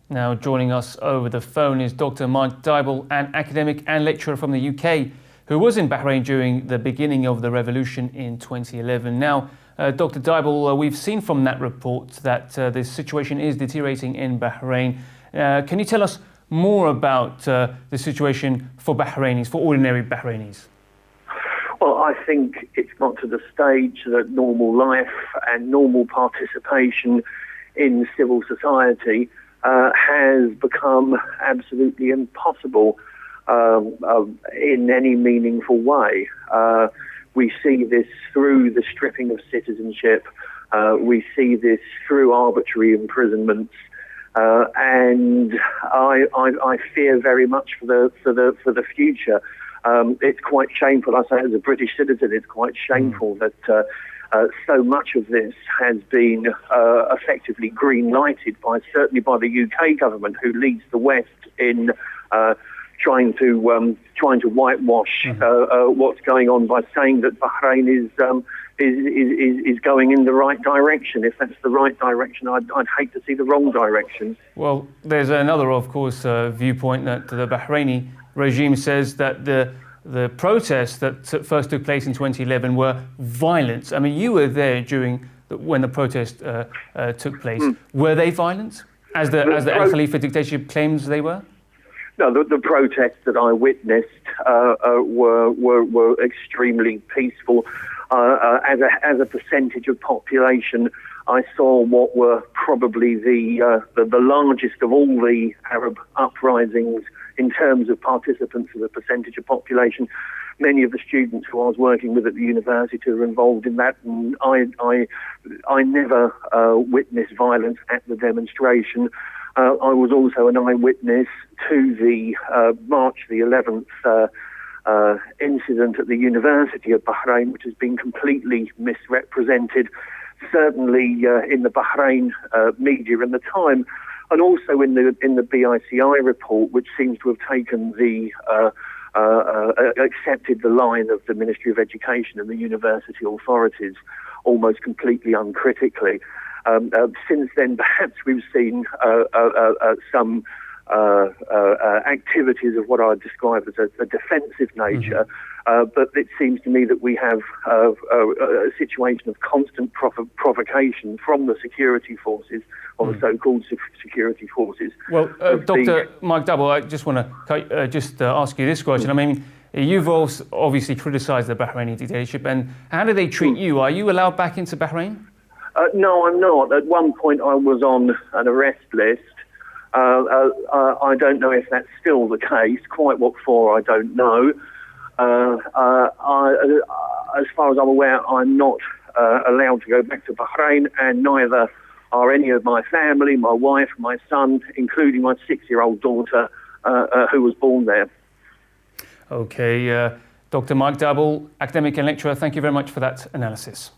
Now joining us over the phone is Dr. Mike Diboll, an academic and lecturer from the UK who was in Bahrain during the beginning of the revolution in 2011. Now, Dr. Diboll, we've seen from that report that the situation is deteriorating in Bahrain. Can you tell us more about the situation for Bahrainis, for ordinary Bahrainis? Well, I think it's got to the stage that normal life and normal participation in civil society has become absolutely impossible in any meaningful way. We see this through the stripping of citizenship. We see this through arbitrary imprisonments, and I fear very much for the future. It's quite shameful. I say, as a British citizen, it's quite shameful that so much of this has been effectively green-lighted certainly by the UK government, who leads the West in trying to whitewash what's going on by saying that Bahrain is going in the right direction. If that's the right direction, I'd hate to see the wrong direction. Well, there's another, of course, viewpoint that the Bahraini regime says that the protests that first took place in 2011 were violent. I mean, you were there when the protest took place. Were they violent, as the Khalifa dictatorship claims they were? No, the protests that I witnessed were extremely peaceful. As a percentage of population, I saw what were probably the largest of all the Arab uprisings in terms of participants as a percentage of population. Many of the students who I was working with at the university were involved in that, and I never witnessed violence at the demonstration. I was also an eyewitness to the March the 11th incident at the University of Bahrain, which has been completely misrepresented, certainly in the Bahrain media in the time, and also in the BICI report, which seems to have taken accepted the line of the Ministry of Education and the university authorities almost completely uncritically. Since then, perhaps we've seen some activities of what I describe as a defensive nature, but it seems to me that we have a situation of constant provocation from the security forces, or the so-called security forces. Well, Dr. Mike Diboll, I just want to ask you this question. I mean, you've also obviously criticised the Bahraini dictatorship, and how do they treat you? Are you allowed back into Bahrain? No, I'm not. At one point I was on an arrest list. I don't know if that's still the case. Quite what for, I don't know. As far as I'm aware, I'm not allowed to go back to Bahrain, and neither are any of my family, my wife, my son, including my 6-year-old daughter, who was born there. Okay, Dr. Mike Diboll, academic and lecturer, thank you very much for that analysis.